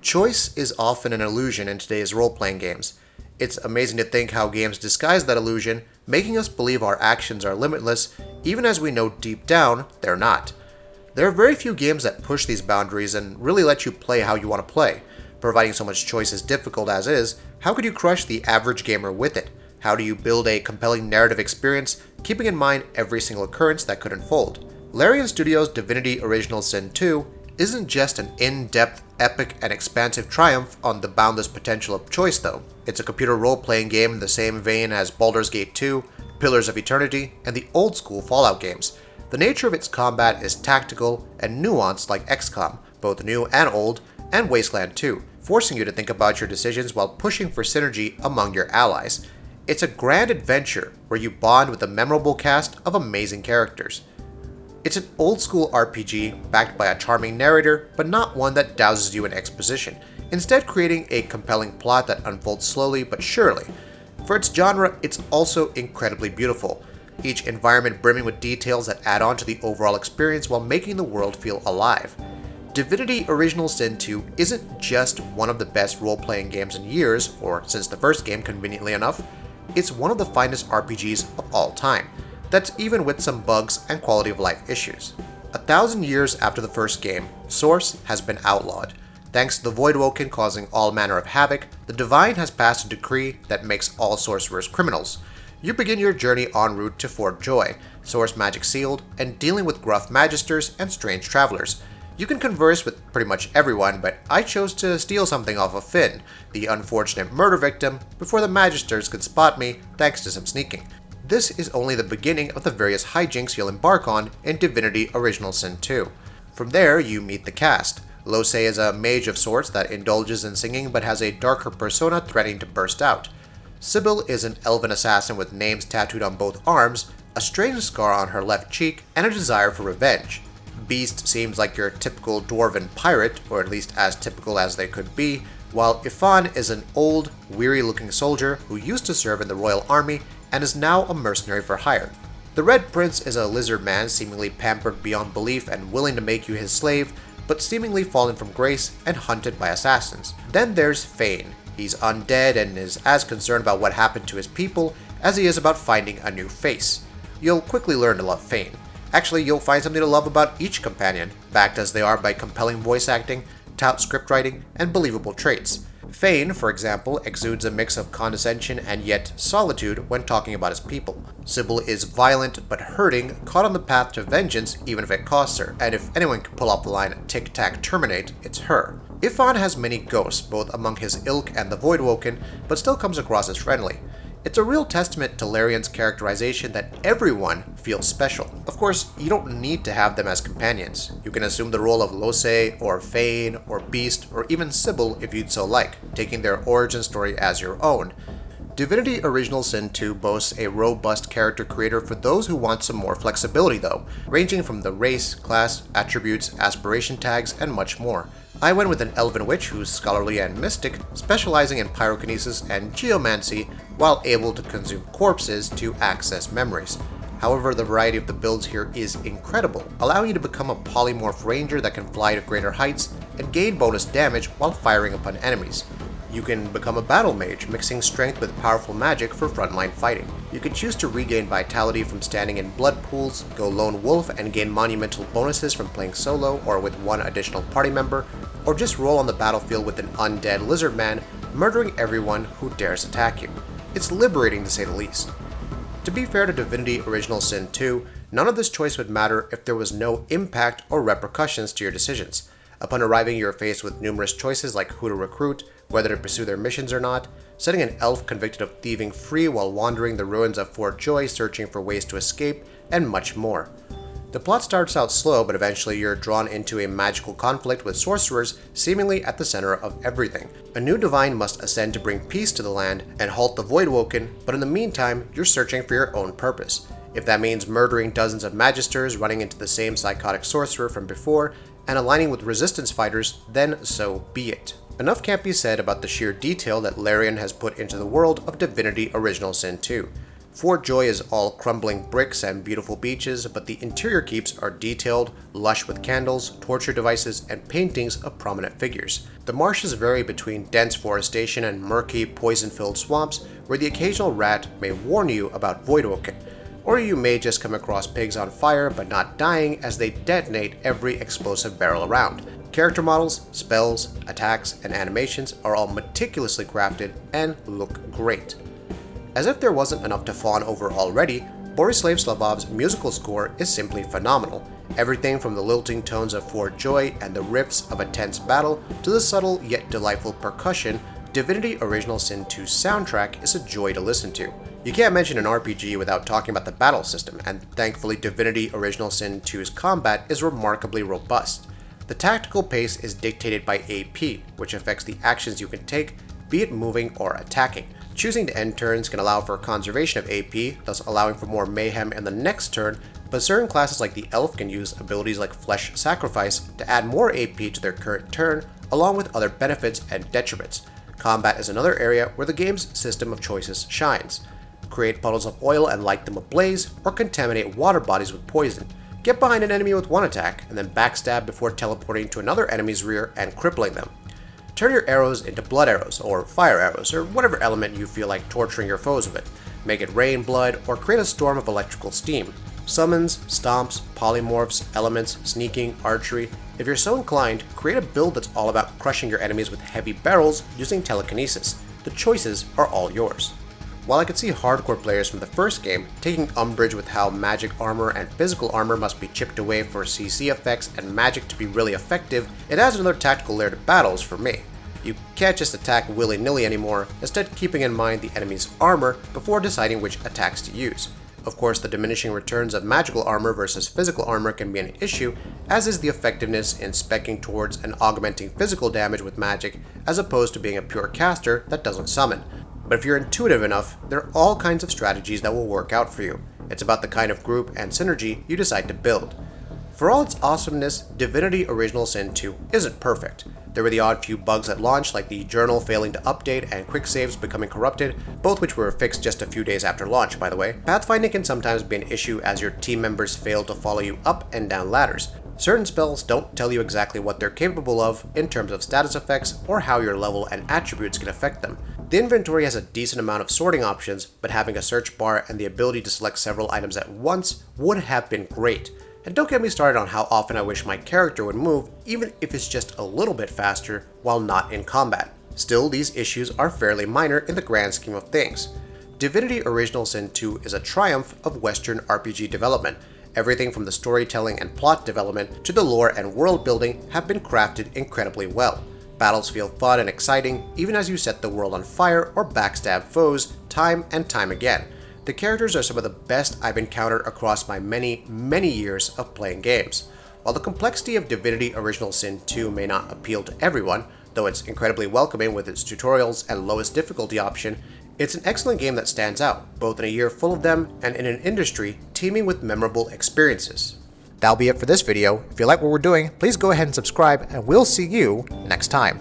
Choice is often an illusion in today's role-playing games. It's amazing to think how games disguise that illusion, making us believe our actions are limitless, even as we know deep down they're not. There are very few games that push these boundaries and really let you play how you want to play. Providing so much choice is difficult as is, how could you crush the average gamer with it? How do you build a compelling narrative experience, keeping in mind every single occurrence that could unfold? Larian Studios' Divinity Original Sin 2 isn't just an in-depth, epic, and expansive triumph on the boundless potential of choice though. It's a computer role-playing game in the same vein as Baldur's Gate 2, Pillars of Eternity, and the old-school Fallout games. The nature of its combat is tactical and nuanced like XCOM, both new and old, and Wasteland 2, forcing you to think about your decisions while pushing for synergy among your allies. It's a grand adventure where you bond with a memorable cast of amazing characters. It's an old-school RPG backed by a charming narrator, but not one that douses you in exposition, instead creating a compelling plot that unfolds slowly but surely. For its genre, it's also incredibly beautiful, each environment brimming with details that add on to the overall experience while making the world feel alive. Divinity Original Sin 2 isn't just one of the best role-playing games in years, or since the first game conveniently enough, it's one of the finest RPGs of all time. That's even with some bugs and quality of life issues. 1,000 years after the first game, Source has been outlawed. Thanks to the Voidwoken causing all manner of havoc, the Divine has passed a decree that makes all sorcerers criminals. You begin your journey en route to Fort Joy, Source magic sealed, and dealing with gruff magisters and strange travelers. You can converse with pretty much everyone, but I chose to steal something off of Finn, the unfortunate murder victim, before the magisters could spot me thanks to some sneaking. This is only the beginning of the various hijinks you'll embark on in Divinity Original Sin 2. From there, you meet the cast. Lose is a mage of sorts that indulges in singing but has a darker persona threatening to burst out. Sybil is an elven assassin with names tattooed on both arms, a strange scar on her left cheek, and a desire for revenge. Beast seems like your typical dwarven pirate, or at least as typical as they could be, while Ifan is an old, weary-looking soldier who used to serve in the royal army and is now a mercenary for hire. The Red Prince is a lizard man seemingly pampered beyond belief and willing to make you his slave, but seemingly fallen from grace and hunted by assassins. Then there's Fane. He's undead and is as concerned about what happened to his people as he is about finding a new face. You'll quickly learn to love Fane. Actually, you'll find something to love about each companion, backed as they are by compelling voice acting, tout script writing, and believable traits. Fane, for example, exudes a mix of condescension and yet solitude when talking about his people. Sybil is violent but hurting, caught on the path to vengeance even if it costs her, and if anyone can pull off the line "tic-tac terminate," it's her. Ifan has many ghosts, both among his ilk and the Voidwoken, but still comes across as friendly. It's a real testament to Larian's characterization that everyone feels special. Of course, you don't need to have them as companions. You can assume the role of Lose, or Fane, or Beast, or even Sybil if you'd so like, taking their origin story as your own. Divinity Original Sin 2 boasts a robust character creator for those who want some more flexibility though, ranging from the race, class, attributes, aspiration tags, and much more. I went with an elven witch who's scholarly and mystic, specializing in pyrokinesis and geomancy, while able to consume corpses to access memories. However, the variety of the builds here is incredible, allowing you to become a polymorph ranger that can fly to greater heights and gain bonus damage while firing upon enemies. You can become a battle mage, mixing strength with powerful magic for frontline fighting. You can choose to regain vitality from standing in blood pools, go lone wolf and gain monumental bonuses from playing solo or with one additional party member, or just roll on the battlefield with an undead lizard man, murdering everyone who dares attack you. It's liberating to say the least. To be fair to Divinity Original Sin 2, none of this choice would matter if there was no impact or repercussions to your decisions. Upon arriving, you're faced with numerous choices like who to recruit, whether to pursue their missions or not, setting an elf convicted of thieving free while wandering the ruins of Fort Joy searching for ways to escape, and much more. The plot starts out slow, but eventually you're drawn into a magical conflict with sorcerers seemingly at the center of everything. A new divine must ascend to bring peace to the land and halt the Voidwoken, but in the meantime, you're searching for your own purpose. If that means murdering dozens of magisters, running into the same psychotic sorcerer from before, and aligning with resistance fighters, then so be it. Enough can't be said about the sheer detail that Larian has put into the world of Divinity Original Sin 2. Fort Joy is all crumbling bricks and beautiful beaches, but the interior keeps are detailed, lush with candles, torture devices, and paintings of prominent figures. The marshes vary between dense forestation and murky, poison-filled swamps, where the occasional rat may warn you about voidwoken, or you may just come across pigs on fire but not dying as they detonate every explosive barrel around. Character models, spells, attacks, and animations are all meticulously crafted and look great. As if there wasn't enough to fawn over already, Borislav Slavov's musical score is simply phenomenal. Everything from the lilting tones of Fort Joy and the riffs of a tense battle to the subtle yet delightful percussion, Divinity Original Sin 2's soundtrack is a joy to listen to. You can't mention an RPG without talking about the battle system, and thankfully Divinity Original Sin 2's combat is remarkably robust. The tactical pace is dictated by AP, which affects the actions you can take, be it moving or attacking. Choosing to end turns can allow for conservation of AP, thus allowing for more mayhem in the next turn, but certain classes like the Elf can use abilities like Flesh Sacrifice to add more AP to their current turn, along with other benefits and detriments. Combat is another area where the game's system of choices shines. Create puddles of oil and light them ablaze, or contaminate water bodies with poison. Get behind an enemy with one attack, and then backstab before teleporting to another enemy's rear and crippling them. Turn your arrows into blood arrows, or fire arrows, or whatever element you feel like torturing your foes with. Make it rain blood, or create a storm of electrical steam. Summons, stomps, polymorphs, elements, sneaking, archery. If you're so inclined, create a build that's all about crushing your enemies with heavy barrels using telekinesis. The choices are all yours. While I could see hardcore players from the first game taking umbrage with how magic armor and physical armor must be chipped away for CC effects and magic to be really effective, it adds another tactical layer to battles for me. You can't just attack willy-nilly anymore, instead keeping in mind the enemy's armor before deciding which attacks to use. Of course, the diminishing returns of magical armor versus physical armor can be an issue, as is the effectiveness in speccing towards and augmenting physical damage with magic as opposed to being a pure caster that doesn't summon. But if you're intuitive enough, there are all kinds of strategies that will work out for you. It's about the kind of group and synergy you decide to build. For all its awesomeness, Divinity Original Sin 2 isn't perfect. There were the odd few bugs at launch, like the journal failing to update and quick saves becoming corrupted, both which were fixed just a few days after launch, by the way. Pathfinding can sometimes be an issue as your team members fail to follow you up and down ladders. Certain spells don't tell you exactly what they're capable of in terms of status effects or how your level and attributes can affect them. The inventory has a decent amount of sorting options, but having a search bar and the ability to select several items at once would have been great. And don't get me started on how often I wish my character would move, even if it's just a little bit faster while not in combat. Still, these issues are fairly minor in the grand scheme of things. Divinity Original Sin 2 is a triumph of Western RPG development. Everything from the storytelling and plot development to the lore and world building have been crafted incredibly well. Battles feel fun and exciting, even as you set the world on fire or backstab foes time and time again. The characters are some of the best I've encountered across my many years of playing games. While the complexity of Divinity Original Sin 2 may not appeal to everyone, though it's incredibly welcoming with its tutorials and lowest difficulty option, it's an excellent game that stands out, both in a year full of them and in an industry teeming with memorable experiences. That'll be it for this video. If you like what we're doing, please go ahead and subscribe, and we'll see you next time.